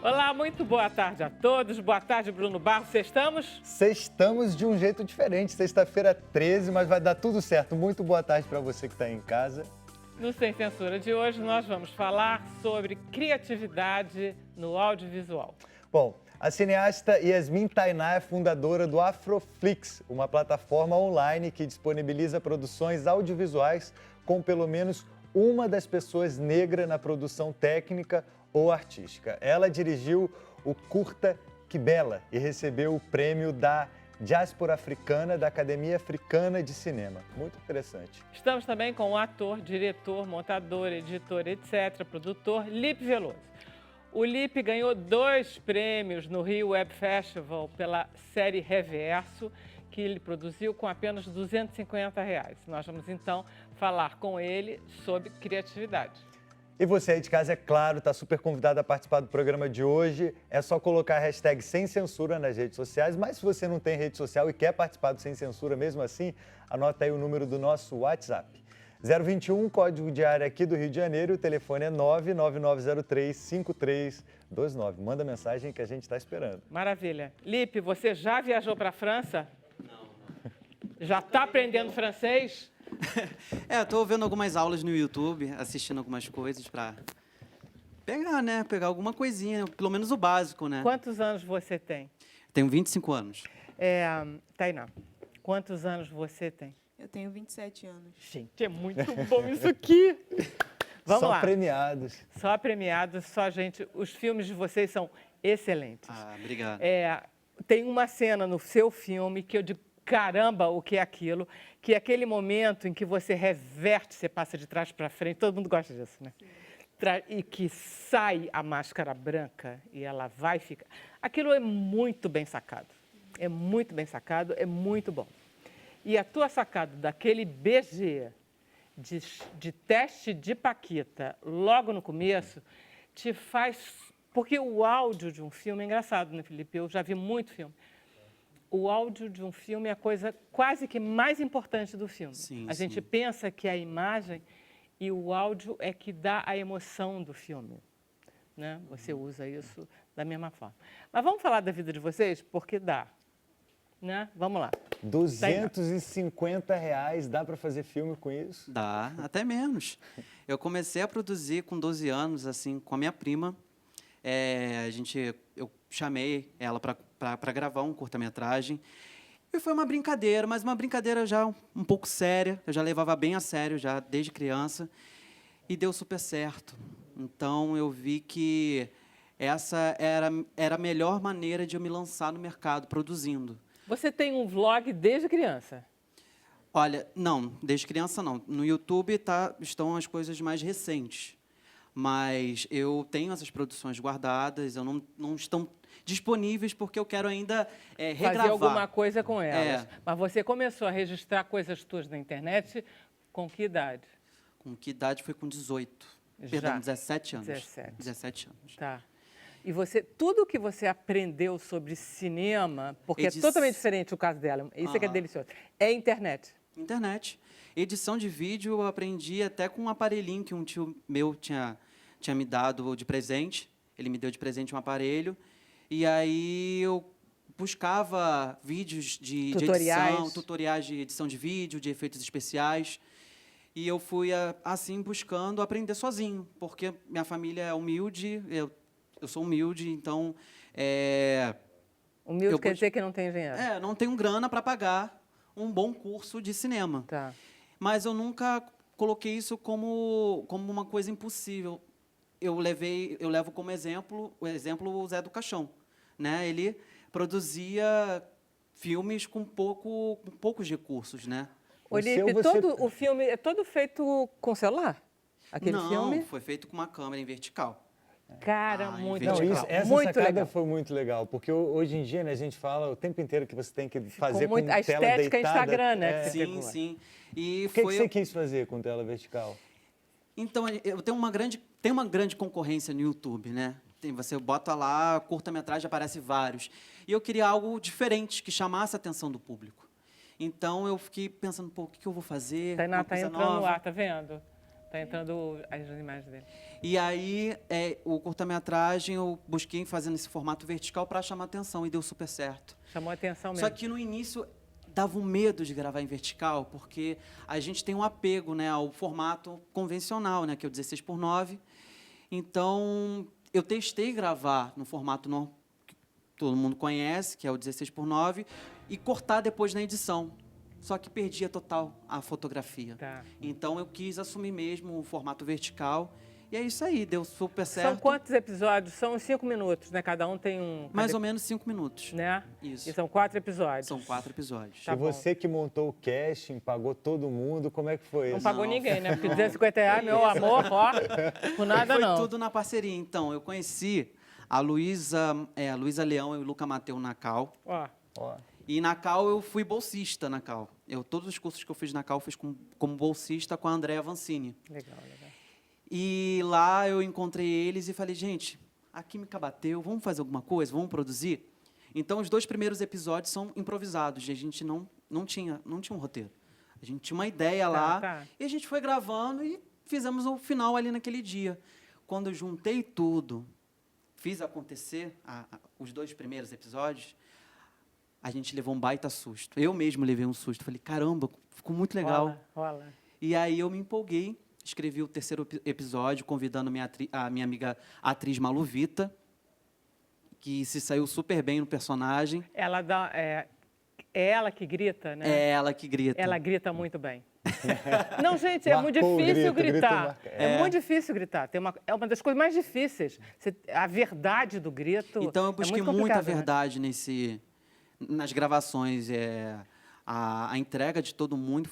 Olá, muito boa tarde a todos. Boa tarde, Bruno Barros. Sextamos? Sextamos de um jeito diferente. Sexta-feira 13, mas vai dar tudo certo. Muito boa tarde para você que está aí em casa. No Sem Censura de hoje, nós vamos falar sobre criatividade no audiovisual. Bom, a cineasta Yasmin Tainá é fundadora do Afroflix, uma plataforma online que disponibiliza produções audiovisuais com pelo menos uma das pessoas negra na produção técnica ou artística. Ela dirigiu o curta Que Bela e recebeu o prêmio da Diáspora Africana da Academia Africana de Cinema. Muito interessante. Estamos também com o ator, diretor, montador, editor, etc., produtor Lipe Veloso. O Lipe ganhou 2 prêmios no Rio Web Festival pela série Reverso, que ele produziu com apenas R$ 250. Nós vamos então falar com ele sobre criatividade. E você aí de casa, é claro, está super convidado a participar do programa de hoje. É só colocar a hashtag Sem Censura nas redes sociais, mas se você não tem rede social e quer participar do Sem Censura mesmo assim, anota aí o número do nosso WhatsApp. 021, código de área aqui do Rio de Janeiro, o telefone é 99903-5329. Manda mensagem que a gente está esperando. Maravilha. Lipe, você já viajou para a França? Não. Já está aprendendo francês? Estou vendo algumas aulas no YouTube, assistindo algumas coisas para pegar alguma coisinha, pelo menos o básico, né? Quantos anos você tem? Tenho 25 anos. Tainá, quantos anos você tem? Eu tenho 27 anos. Gente, é muito bom isso aqui. Vamos lá. Só premiados. Só premiados, só gente. Os filmes de vocês são excelentes. Ah, obrigado. Tem uma cena no seu filme que eu digo, caramba, o que é aquilo? Que é aquele momento em que você reverte, você passa de trás para frente, todo mundo gosta disso, né? E que sai a máscara branca e ela vai ficar. Aquilo é muito bem sacado. É muito bem sacado, é muito bom. E a tua sacada daquele BG de teste de Paquita logo no começo te faz... Porque o áudio de um filme é engraçado, né, Felipe? Eu já vi muito filme. O áudio de um filme é a coisa quase que mais importante do filme. Sim, a gente pensa que é a imagem e o áudio é que dá a emoção do filme, né? Você usa isso da mesma forma. Mas vamos falar da vida de vocês? Porque dá, né? Vamos lá. R$250, dá para fazer filme com isso? Dá, até menos. Eu comecei a produzir com 12 anos, assim, com a minha prima. Eu chamei ela para gravar um curta-metragem. E foi uma brincadeira, mas uma brincadeira já um pouco séria. Eu já levava bem a sério, já desde criança. E deu super certo. Então, eu vi que essa era a melhor maneira de eu me lançar no mercado, produzindo. Você tem um vlog desde criança? Olha, não, desde criança não. No YouTube estão as coisas mais recentes. Mas eu tenho essas produções guardadas, eu não estão disponíveis porque eu quero ainda regravar. Fazer alguma coisa com elas. Mas você começou a registrar coisas tuas na internet com que idade? Com que idade? Foi com 18. Perdão, 17 anos. 17 anos. Tá. E tudo que você aprendeu sobre cinema, porque é totalmente diferente o caso dela, isso é que é delicioso, é internet. Internet. Edição de vídeo eu aprendi até com um aparelhinho que um tio meu tinha me dado de presente. Ele me deu de presente um aparelho. E aí eu buscava vídeos de edição, tutoriais de edição de vídeo, de efeitos especiais. E eu fui, assim, buscando aprender sozinho, porque minha família é humilde, eu sou humilde, então... Humilde quer dizer que não tem dinheiro? Não tenho grana para pagar um bom curso de cinema. Tá. Mas eu nunca coloquei isso como uma coisa impossível. Eu levo como exemplo o Zé do Caixão, né? Ele produzia filmes com poucos recursos, né? Olipe, o filme é todo feito com celular? Aquele filme? Não, foi feito com uma câmera em vertical. Cara, muito legal. legal. Essa muito sacada legal. foi muito legal, porque hoje em dia, né, a gente fala o tempo inteiro que você tem que fazer com tela a estética deitada. Instagram, né? Sim. E o que você quis fazer com tela vertical? Então, eu tenho uma grande concorrência no YouTube, né? Você bota lá, curta-metragem, aparece vários. E eu queria algo diferente, que chamasse a atenção do público. Então, eu fiquei pensando, o que eu vou fazer? Tainá tá entrando no ar, tá vendo? Tá entrando as imagens dele. E aí, o curta-metragem, eu busquei fazer nesse formato vertical para chamar atenção, e deu super certo. Chamou a atenção mesmo. Só que no início dava um medo de gravar em vertical, porque a gente tem um apego, né, ao formato convencional, né, que é o 16:9. Então, eu testei gravar no formato que todo mundo conhece, que é o 16:9, e cortar depois na edição. Só que perdia total a fotografia. Tá. Então, eu quis assumir mesmo o formato vertical. E é isso aí, deu super certo. São quantos episódios? São uns 5 minutos, né? Cada um tem um... Mais ou menos 5 minutos. Né? Isso. E são 4 episódios. São 4 episódios. Tá e bom. você que montou o casting, pagou todo mundo, como é que foi Não isso? pagou Não. ninguém, né? Porque 250 reais, meu amor, ó, por nada Foi não. tudo na parceria. Então, eu conheci a Luísa Leão e o Luca Mateu na Cal. Ó, Ó, E na Cal eu fui bolsista na Cal. Todos os cursos que eu fiz na Cal eu fiz como bolsista com a Andrea Vancini. legal, legal. E lá eu encontrei eles e falei, gente, a química bateu, vamos fazer alguma coisa, vamos produzir? Então, os 2 primeiros episódios são improvisados, a gente não tinha um roteiro. A gente tinha uma ideia lá, tá. e a gente foi gravando e fizemos o final ali naquele dia. Quando eu juntei tudo, fiz acontecer os 2 primeiros episódios, a gente levou um baita susto. Eu mesmo levei um susto. Falei, caramba, ficou muito legal. Rola. E aí eu me empolguei, escrevi o 3º episódio, convidando a minha amiga atriz Malu Vita, que se saiu super bem no personagem. Ela dá... É ela que grita, né? É ela que grita. Ela grita muito bem. Não, gente, é muito Marcou o difícil grito, gritar. marca. É muito difícil gritar. É uma das coisas mais difíceis. A verdade do grito. Então eu busquei é muito muita complicado, né? verdade nas gravações. A entrega de todo mundo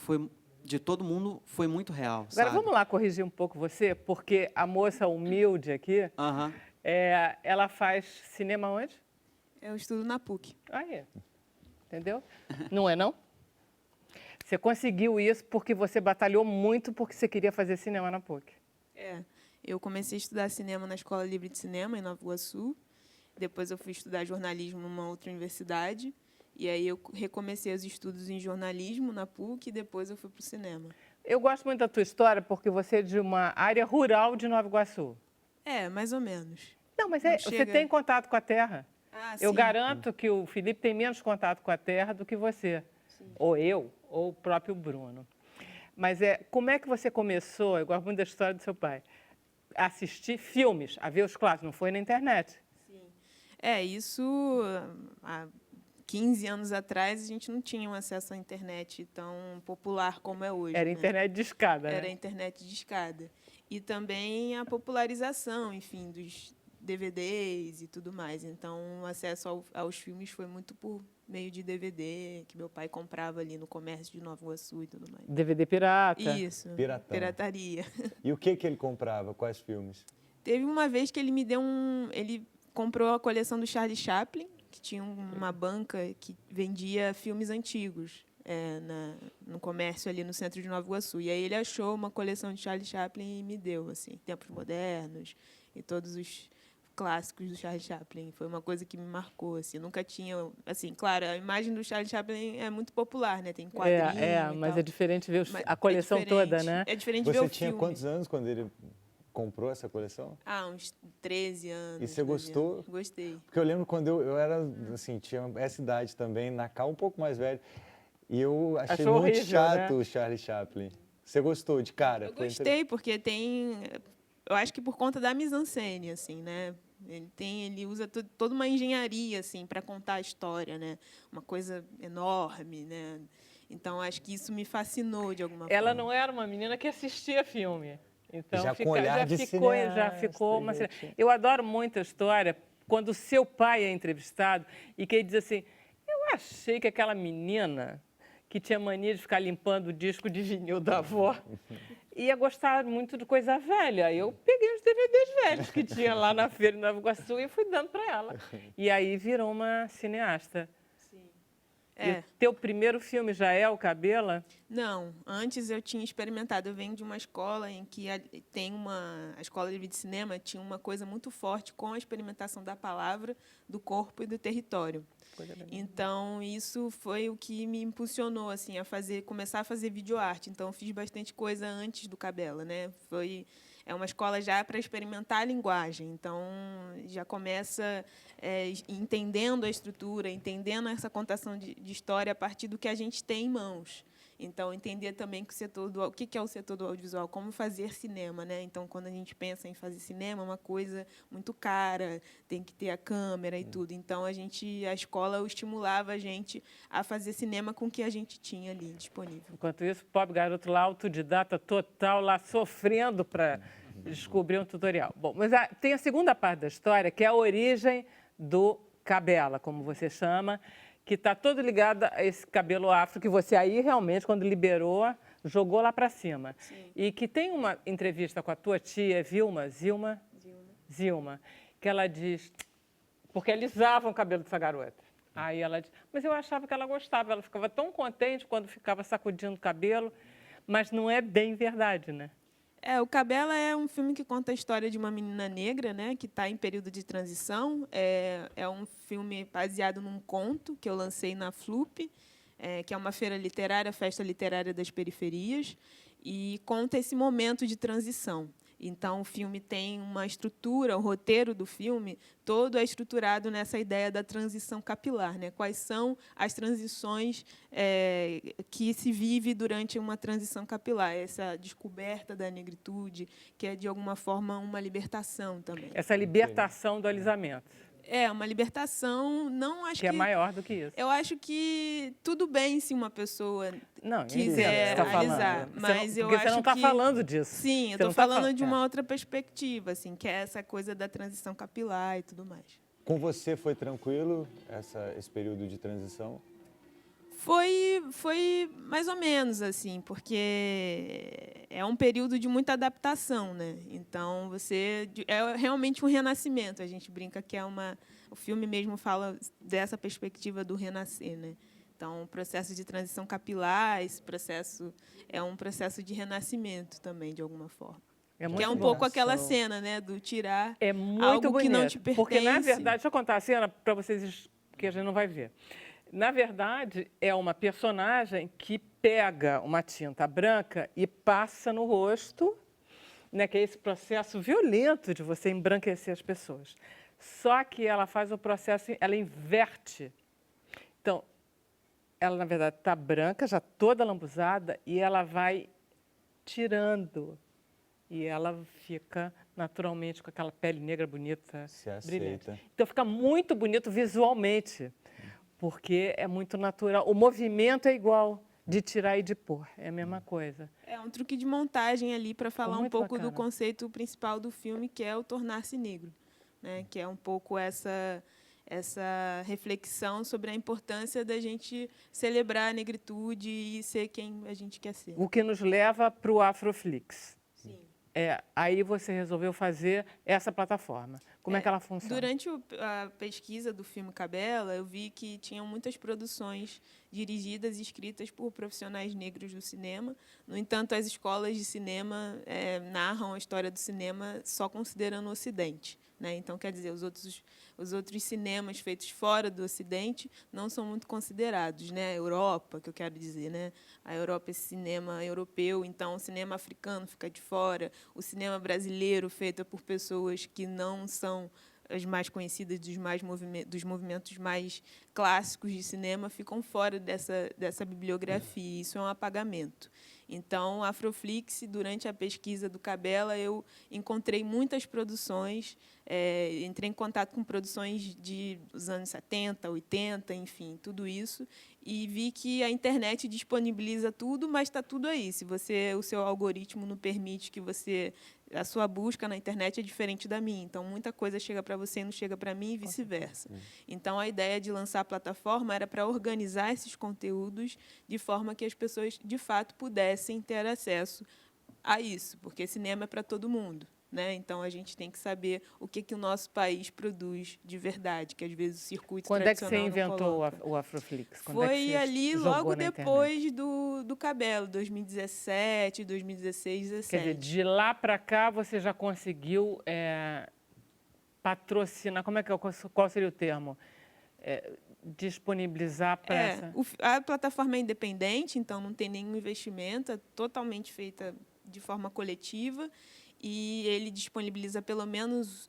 foi muito real. Agora, sabe? vamos lá corrigir um pouco você, porque a moça humilde aqui, Aham. ela faz cinema onde? Eu estudo na PUC. Aí. Entendeu? Não é, não? Você conseguiu isso porque você batalhou muito porque você queria fazer cinema na PUC. Eu comecei a estudar cinema na Escola Livre de Cinema, em Nova Iguaçu. Depois eu fui estudar jornalismo numa outra universidade. E aí eu recomecei os estudos em jornalismo na PUC e depois eu fui para o cinema. Eu gosto muito da tua história porque você é de uma área rural de Nova Iguaçu. Mais ou menos. Não, mas Não você chega- tem contato com a terra. Eu Sim. garanto que o Felipe tem menos contato com a terra do que você. Ou eu, ou o próprio Bruno. Mas como é que você começou, eu gosto muito da história do seu pai, a assistir filmes, a ver os clássicos? Não foi na internet. Isso há 15 anos atrás a gente não tinha um acesso à internet tão popular como é hoje. Era né? internet de escada, Era né? internet de escada. E também a popularização, enfim, dos DVDs e tudo mais. Então, o acesso aos filmes foi muito por meio de DVD, que meu pai comprava ali no comércio de Nova Iguaçu e tudo mais. DVD pirata. Isso, Piratão. pirataria. E o que ele comprava? Quais filmes? Teve uma vez que ele me deu ele comprou a coleção do Charlie Chaplin, que tinha uma banca que vendia filmes antigos no comércio ali no centro de Nova Iguaçu. E aí ele achou uma coleção de Charlie Chaplin e me deu, assim, Tempos Modernos e todos os clássicos do Charlie Chaplin. Foi uma coisa que me marcou, assim. Eu nunca tinha, assim, claro, a imagem do Charlie Chaplin é muito popular, né? Tem quadrinho e mas tal. é diferente ver Mas a coleção é diferente. toda, né? É diferente ver Você o tinha filme. quantos anos quando ele comprou essa coleção? Uns 13 anos. E você 12 gostou? anos. Gostei. Porque eu lembro quando eu era, assim, tinha essa idade também, na Cal um pouco mais velho, e eu achei Achou muito horrível, chato né? o Charlie Chaplin. Você gostou de cara? Eu Foi gostei, porque eu acho que por conta da mise-en-scène, assim, né? Ele usa toda uma engenharia, assim, para contar a história, né? Uma coisa enorme, né? Então, acho que isso me fascinou de alguma Ela forma. não era uma menina que assistia filme. Então, Já com olhar de já cineasta, ficou uma... gente. Eu adoro muito a história quando o seu pai é entrevistado e que ele diz assim, eu achei que aquela menina que tinha mania de ficar limpando o disco de vinil da avó ia gostar muito de coisa velha. Aí eu peguei os DVDs velhos que tinha lá na feira em Nova Iguaçu e fui dando para ela. E aí virou uma cineasta. Sim. E o teu primeiro filme já é o Cabela? Não, antes eu tinha experimentado. Eu venho de uma escola em que a escola de cinema tinha uma coisa muito forte com a experimentação da palavra, do corpo e do território. Então, isso foi o que me impulsionou assim, começar a fazer videoarte. Então, eu fiz bastante coisa antes do Cabela, né? É uma escola já para experimentar a linguagem. Então, já começa entendendo a estrutura, entendendo essa contação de história a partir do que a gente tem em mãos. Então, entender também que o que é o setor do audiovisual, como fazer cinema, né? Então, quando a gente pensa em fazer cinema, é uma coisa muito cara, tem que ter a câmera e tudo. Então, a escola estimulava a gente a fazer cinema com o que a gente tinha ali disponível. Enquanto isso, o pobre garoto lá, autodidata total, lá sofrendo para descobrir um tutorial. Bom, mas tem a segunda parte da história, que é a origem do Cabela, como você chama, que está todo ligado a esse cabelo afro que você aí realmente, quando liberou, jogou lá para cima. Sim. E que tem uma entrevista com a tua tia, Zilma, que ela diz, porque alisavam o cabelo dessa garota. Aí ela diz, mas eu achava que ela gostava, ela ficava tão contente quando ficava sacudindo o cabelo, mas não é bem verdade, né? O Cabela é um filme que conta a história de uma menina negra, né, que está em período de transição. É um filme baseado num conto que eu lancei na FLUP, que é uma feira literária, festa literária das periferias, e conta esse momento de transição. Então, o filme tem uma estrutura, o roteiro do filme todo é estruturado nessa ideia da transição capilar, né? Quais são as transições que se vive durante uma transição capilar? Essa descoberta da negritude, que é, de alguma forma, uma libertação também. Essa libertação do alisamento. Uma libertação, não acho que é maior do que isso. Eu acho que tudo bem se uma pessoa quiser tá alisar, mas eu acho que... você não está falando disso. Sim, eu estou falando de uma outra perspectiva, assim, que é essa coisa da transição capilar e tudo mais. Com você foi tranquilo esse período de transição? Foi mais ou menos, assim, porque é um período de muita adaptação, né? Então, é realmente um renascimento. A gente brinca que o filme mesmo fala dessa perspectiva do renascer, né? Então, o processo de transição capilar, esse processo é um processo de renascimento também, de alguma forma. Que é um pouco aquela cena, né, do tirar algo que não te pertence. Porque, na verdade, deixa eu contar a cena para vocês, que a gente não vai ver. Na verdade, é uma personagem que pega uma tinta branca e passa no rosto, né, que é esse processo violento de você embranquecer as pessoas. Só que ela faz o processo, ela inverte. Então, ela, na verdade, está branca, já toda lambuzada, e ela vai tirando. E ela fica, naturalmente, com aquela pele negra bonita, brilhante. Então, fica muito bonito visualmente. Porque é muito natural. O movimento é igual, de tirar e de pôr. É a mesma coisa. É um truque de montagem ali para falar um pouco bacana. Do conceito principal do filme, que é o tornar-se negro, né? Que é um pouco essa reflexão sobre a importância da gente celebrar a negritude e ser quem a gente quer ser. O que nos leva para o Afroflix. Sim. Aí você resolveu fazer essa plataforma. Como é que ela funciona? Durante a pesquisa do filme Cabela, eu vi que tinham muitas produções dirigidas e escritas por profissionais negros do cinema. No entanto, as escolas de cinema narram a história do cinema só considerando o Ocidente, né? Então, quer dizer, os outros cinemas feitos fora do Ocidente não são muito considerados, né? A Europa, que eu quero dizer, né? A Europa é esse cinema europeu, então o cinema africano fica de fora, o cinema brasileiro feito por pessoas que não são as mais conhecidas dos movimentos mais clássicos de cinema ficam fora dessa bibliografia. Isso é um apagamento. Então, a Afroflix, durante a pesquisa do Cabela, eu encontrei muitas produções, entrei em contato com produções dos anos 70, 80, enfim, tudo isso, e vi que a internet disponibiliza tudo, mas está tudo aí. Se o seu algoritmo não permite que a sua busca na internet é diferente da minha. Então, muita coisa chega para você e não chega para mim e vice-versa. Então, a ideia de lançar a plataforma era para organizar esses conteúdos de forma que as pessoas, de fato, pudessem ter acesso a isso, porque cinema é para todo mundo. né? Então, a gente tem que saber o que o nosso país produz de verdade, que às vezes o circuito Quando é que você tradicional não inventou coloca. o Afroflix? Quando é que Foi você ali jogou logo na internet? depois do Cabelo, 2017, 2016, 2017. Quer dizer, de lá para cá você já conseguiu patrocinar, qual seria o termo? Disponibilizar para essa... A plataforma é independente, então não tem nenhum investimento, é totalmente feita de forma coletiva e ele disponibiliza pelo menos,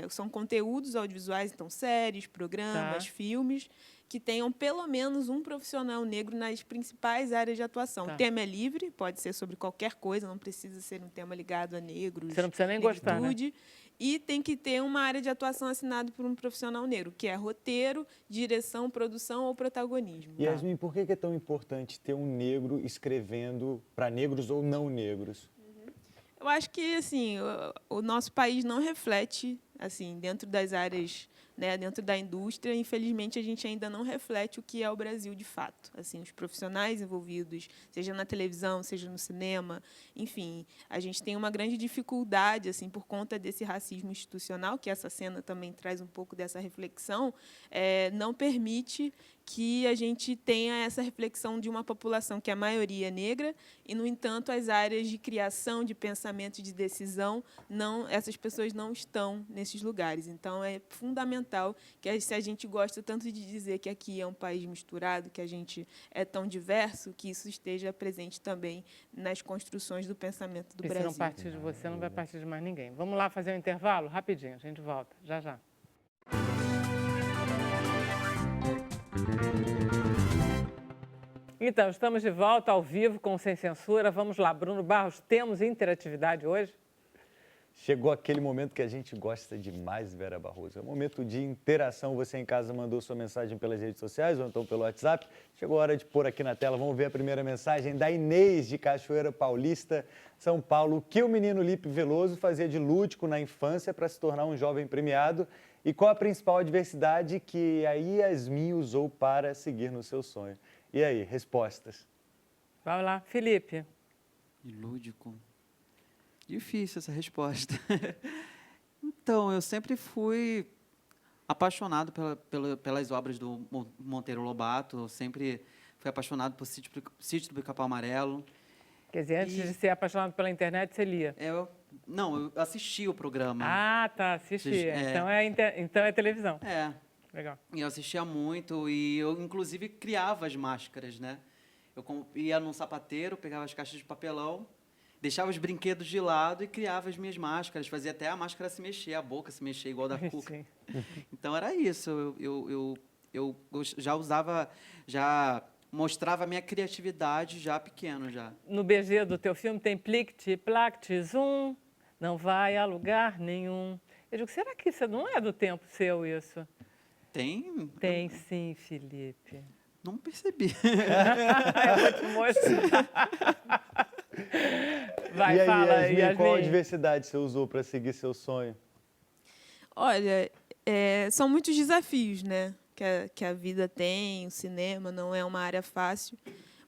são conteúdos audiovisuais, então séries, programas, filmes, que tenham pelo menos um profissional negro nas principais áreas de atuação. O tema é livre, pode ser sobre qualquer coisa, não precisa ser um tema ligado a negros, você não precisa nem gostar, né? E tem que ter uma área de atuação assinada por um profissional negro, que é roteiro, direção, produção ou protagonismo. Yasmin, por que é tão importante ter um negro escrevendo para negros ou não negros? Eu acho que assim, o nosso país não reflete assim, dentro das áreas, né, dentro da indústria, infelizmente a gente ainda não reflete o que é o Brasil de fato. Assim, os profissionais envolvidos, seja na televisão, seja no cinema, enfim, a gente tem uma grande dificuldade assim por conta desse racismo institucional, que essa cena também traz um pouco dessa reflexão, não permite que a gente tenha essa reflexão de uma população que a maioria é negra e, no entanto, as áreas de criação, de pensamento e de decisão, essas pessoas não estão nesses lugares. Então, é fundamental que, se a gente gosta tanto de dizer que aqui é um país misturado, que a gente é tão diverso, que isso esteja presente também nas construções do pensamento do Brasil. Se não partir de você, não vai partir de mais ninguém. Vamos lá fazer um intervalo? Rapidinho, a gente volta. Já, já. Então, estamos de volta ao vivo com Sem Censura. Vamos lá, Bruno Barros, temos interatividade hoje? Chegou aquele momento que a gente gosta demais, Vera Barroso. É um momento de interação. Você em casa mandou sua mensagem pelas redes sociais ou então pelo WhatsApp. Chegou a hora de pôr aqui na tela. Vamos ver a primeira mensagem da Inês, de Cachoeira Paulista, São Paulo. O que o menino Lipe Veloso fazia de lúdico na infância para se tornar um jovem premiado? E qual a principal adversidade que a Yasmin usou para seguir no seu sonho? E aí, respostas? Vai lá, Felipe. Lúdico. Difícil essa resposta. Então, eu sempre fui apaixonado pelas obras do Monteiro Lobato. Eu sempre fui apaixonado por Sítio do Pica-Pau Amarelo. Quer dizer, antes de ser apaixonado pela internet, você lia? Não, eu assisti o programa. Ah, tá, assistia. Então é televisão. Legal. E eu assistia muito e eu, inclusive, criava as máscaras, né? Eu ia num sapateiro, pegava as caixas de papelão, deixava os brinquedos de lado e criava as minhas máscaras. Fazia até a máscara se mexer, a boca se mexer, igual da Cuca. Sim. Então, era isso. Eu já usava, já mostrava a minha criatividade já pequeno, já. No BG do teu filme tem plict, plact, zoom, não vai a lugar nenhum. Eu digo, será que isso não é do tempo seu, isso? Tem? Tem sim, Felipe. Não percebi. Eu vou te mostrar. Vai, e aí, fala, Yasmin. Qual adversidade você usou para seguir seu sonho? Olha, são muitos desafios, né? Que a vida tem, o cinema não é uma área fácil,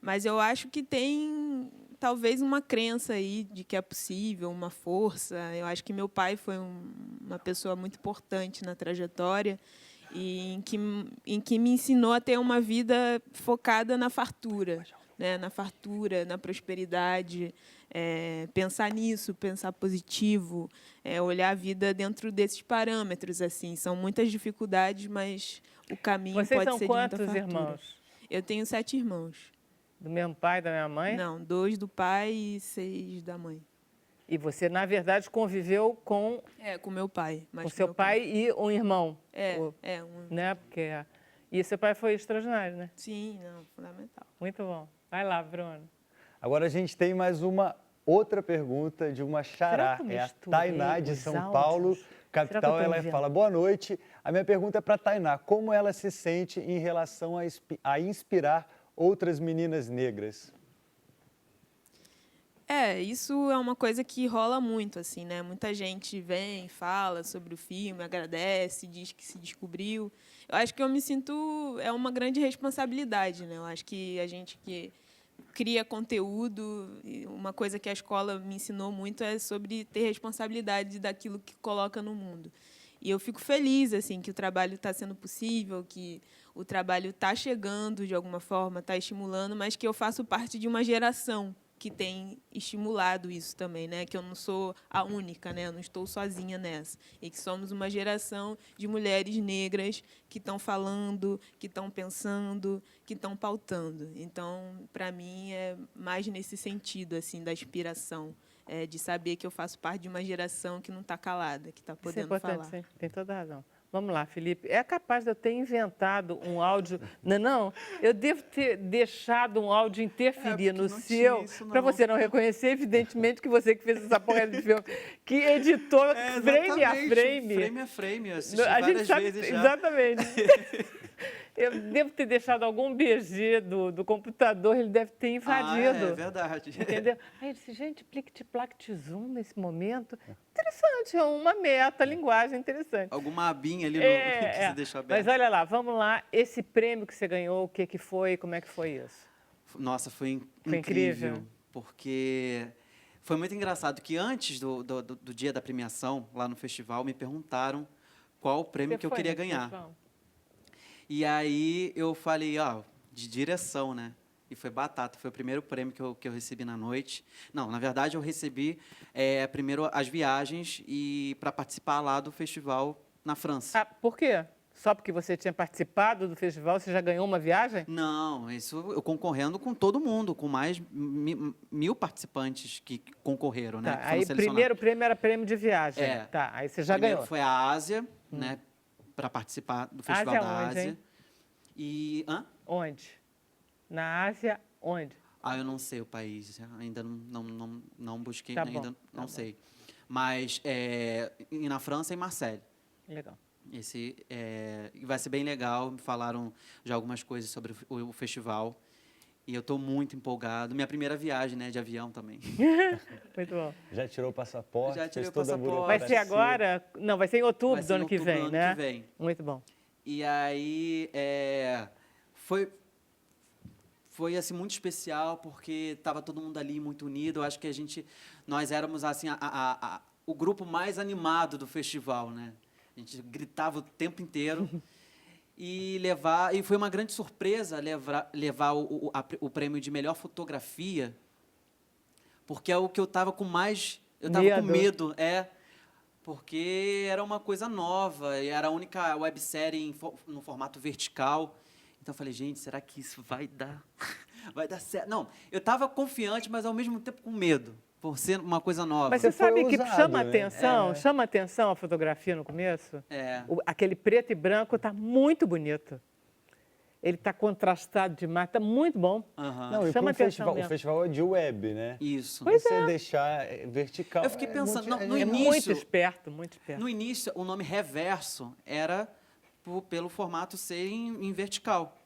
mas eu acho que tem talvez uma crença aí de que é possível, uma força. Eu acho que meu pai foi uma pessoa muito importante na trajetória e em que me ensinou a ter uma vida focada na fartura, né? Na fartura, na prosperidade, pensar nisso, pensar positivo, olhar a vida dentro desses parâmetros. Assim, são muitas dificuldades, mas o caminho pode ser de muita fartura. Vocês são quantos irmãos? Eu tenho 7 irmãos. Do mesmo pai e da mesma mãe? Não, 2 do pai e 6 da mãe. E você, na verdade, conviveu com... Com meu pai. Com seu pai e um irmão. Né? Porque... E seu pai foi extraordinário, né? Sim, não, fundamental. Muito bom. Vai lá, Bruno. Agora a gente tem mais uma outra pergunta de uma xará. É a Tainá, de São Paulo, capital. Ela fala, boa noite. A minha pergunta é para a Tainá. Como ela se sente em relação a inspirar outras meninas negras? Isso é uma coisa que rola muito, assim, né? Muita gente vem, fala sobre o filme, agradece, diz que se descobriu. Eu acho que eu me sinto... É uma grande responsabilidade, né? Eu acho que a gente que cria conteúdo. E uma coisa que a escola me ensinou muito é sobre ter responsabilidade daquilo que coloca no mundo. E eu fico feliz assim que o trabalho está sendo possível, que o trabalho está chegando de alguma forma, está estimulando, mas que eu faço parte de uma geração que tem estimulado isso também, né? Que eu não sou a única, né? Eu não estou sozinha nessa. E que somos uma geração de mulheres negras que estão falando, que estão pensando, que estão pautando. Então, para mim, é mais nesse sentido assim da inspiração, de saber que eu faço parte de uma geração que não está calada, que está Isso é podendo importante, falar. sim. Tem toda a razão. Vamos lá, Felipe. É capaz de eu ter inventado um áudio. Não. Eu devo ter deixado um áudio interferir porque no não seu, tinha isso, para não. você não reconhecer, evidentemente, que você que fez essa porra de filme, que editou frame a frame. Frame a frame, eu assisti A gente várias sabe vezes já. exatamente. Eu devo ter deixado algum BG do computador, ele deve ter invadido. É verdade. Entendeu? Aí eu disse, gente, plict-plact zoom nesse momento. Interessante, é uma meta-linguagem interessante. Alguma abinha ali que você deixou aberta. Mas olha lá, vamos lá. Esse prêmio que você ganhou, o que foi, como é que foi isso? Nossa, foi Foi incrível. Porque foi muito engraçado que antes do dia da premiação, lá no festival, me perguntaram qual o prêmio que eu queria ganhar. Festival? E aí eu falei, de direção, né? E foi batata, foi o primeiro prêmio que eu recebi na noite. Não, na verdade eu recebi primeiro as viagens e para participar lá do festival na França. Ah, por quê? Só porque você tinha participado do festival, você já ganhou uma viagem? Não, isso eu concorrendo com todo mundo, com mais 1.000 participantes que concorreram, né? Tá, que foram aí selecionados. primeiro prêmio era prêmio de viagem. É. Tá, aí você já Primeiro ganhou. foi a Ásia, né? Para participar do Festival Ásia da onde, Ásia. hein? E. Onde? Na Ásia, onde? Eu não sei o país, ainda não busquei, Tá bom, ainda tá não bom. sei. Mas e na França, em Marseille. Legal. Esse vai ser bem legal. Me falaram já algumas coisas sobre o festival. E eu estou muito empolgado. Minha primeira viagem, né, de avião também. Muito bom. Já tirou o passaporte? Já tirei fez o toda a passaporte. Vai ser burocracia. agora? Não, vai ser em outubro Vai ser do em ano que outubro do vem, ano né? que vem. Muito bom. E aí foi assim muito especial porque estava todo mundo ali muito unido. Eu acho que nós éramos assim o grupo mais animado do festival, né? A gente gritava o tempo inteiro e foi uma grande surpresa levar o prêmio de melhor fotografia, porque é o que eu estava com medo, porque era uma coisa nova e era a única websérie no formato vertical. Então eu falei, gente, será que isso vai dar certo? Não, eu estava confiante, mas ao mesmo tempo com medo, por ser uma coisa nova. Mas você Foi sabe que ousado, chama né? atenção, chama atenção a fotografia no começo? Aquele preto e branco está muito bonito. Ele está contrastado demais, está muito bom. Aham. Não, e Chama pro atenção o mesmo. festival é de web, né? Isso. Pois Você deixar vertical. Eu fiquei pensando, no É início- muito esperto, muito esperto. No início, o nome Reverso era pelo formato ser em vertical.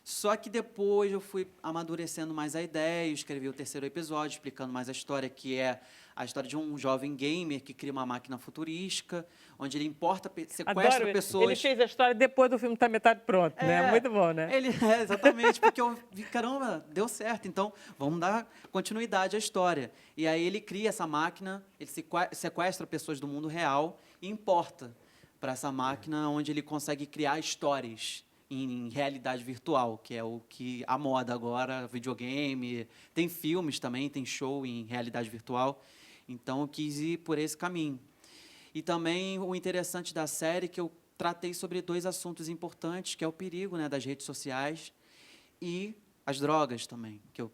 Só que depois eu fui amadurecendo mais a ideia, escrevi o terceiro episódio, explicando mais a história, que é a história de um jovem gamer que cria uma máquina futurística, onde ele sequestra Adoro. pessoas. Ele fez a história depois do filme estar metade pronto, né? Muito bom, né? Exatamente, porque eu vi, caramba, deu certo, então vamos dar continuidade à história. E aí ele cria essa máquina, ele sequestra pessoas do mundo real e importa para essa máquina, onde ele consegue criar histórias em realidade virtual, que é o que a moda agora, videogame, tem filmes também, tem show em realidade virtual. Então eu quis ir por esse caminho. E também o interessante da série é que eu tratei sobre 2 assuntos importantes, que é o perigo, né, das redes sociais e as drogas também, que eu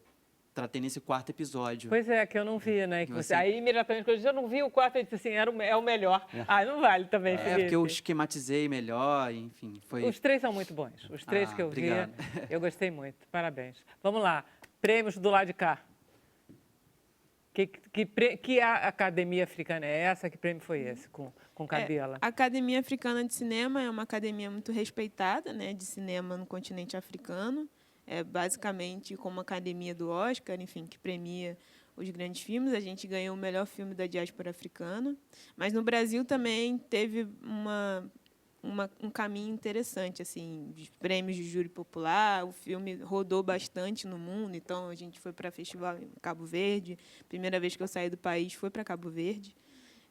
tratei nesse 4º episódio. Pois é, que eu não vi, né? Que Você- Aí, imediatamente, quando eu disse, eu não vi o quarto, eu disse assim, é o melhor. Ah, não vale também, Felipe. Porque eu esquematizei melhor, enfim, foi... Os 3 são muito bons. Os 3 que eu obrigado. vi, eu gostei muito. Parabéns. Vamos lá. Prêmios do lado de cá. Que a Academia Africana é essa? Que prêmio foi esse com Cadela? A Academia Africana de Cinema é uma academia muito respeitada, né, de cinema no continente africano. É basicamente como a academia do Oscar, enfim, que premia os grandes filmes. A gente ganhou o melhor filme da diáspora africana. Mas no Brasil também teve um caminho interessante, assim, de prêmios de júri popular. O filme rodou bastante no mundo, então a gente foi para festival em Cabo Verde. Primeira vez que eu saí do país foi para Cabo Verde,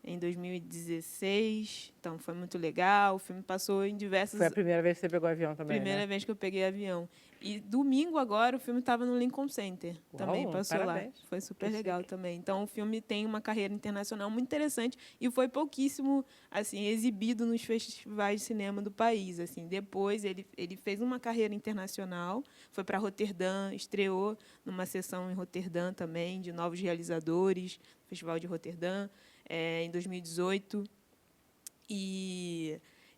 em 2016. Então foi muito legal. O filme passou em diversas... Foi a primeira vez que você pegou avião também, Primeira né? vez que eu peguei avião. E domingo agora o filme estava no Lincoln Center. Também passou parabéns. lá. Foi super Que legal chique. também. Então o filme tem uma carreira internacional muito interessante e foi pouquíssimo assim exibido nos festivais de cinema do país. Assim, depois ele fez uma carreira internacional, foi para Roterdã, estreou numa sessão em Roterdã também de novos realizadores, Festival de Roterdã, em 2018.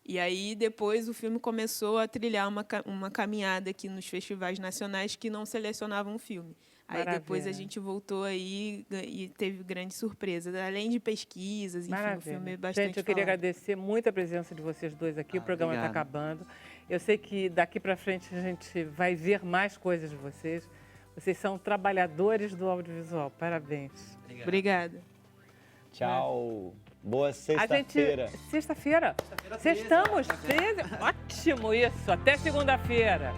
E aí, depois, o filme começou a trilhar uma caminhada aqui nos festivais nacionais que não selecionavam o filme. Aí, depois, a Maravilha. gente voltou aí e teve grandes surpresas. Além de pesquisas, enfim, o filme é bastante Gente, eu queria falado. agradecer muito a presença de vocês dois aqui. O programa está Obrigado. acabando. Eu sei que daqui para frente a gente vai ver mais coisas de vocês. Vocês são trabalhadores do audiovisual. Parabéns. Obrigada. Tchau. Boa A gente... sexta-feira. Sexta-feira. Sexta-feira 13, Sextamos ó, tá vendo? 13. Ótimo isso. Até segunda-feira.